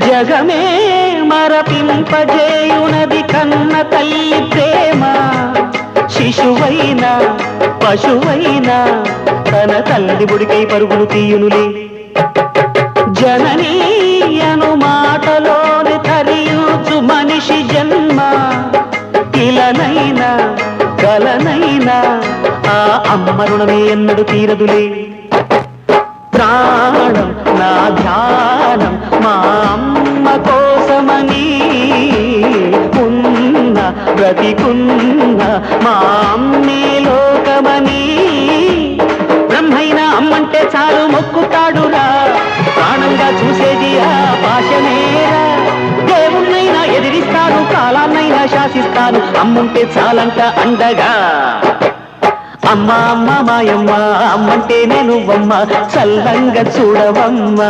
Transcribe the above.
జగమే మరపింపజేయునది కన్న తల్లి ప్రేమ. శిశువైనా పశువైనా తన తల్లి బుడికై పరుగులు తీయునులే. జననీ అను మాటలోని తరియుచు మనిషి జన్మ. ఇలనైనా కలనైనా ఆ అమ్మ రుణమే ఎన్నడు తీరదులే. ప్రాణం నా ధ్యానం మా అమ్మ కోసమని, ఉన్న బ్రతికున్న మా అమ్మే లోకమని. బ్రహ్మైనా అమ్మంటే చాలు మొక్కుతాడురా, ప్రాణంగా చూసేది ఆ పాశమేరా. దేవుణ్ణైనా ఎదిరిస్తాను, కాలాన్నైనా శాసిస్తాను, అమ్ముంటే చాలంట అండగా. అమ్మ అమ్మ మాయమ్మ, అమ్మంటే నేను అమ్మ, చల్లంగా చూడవమ్మ.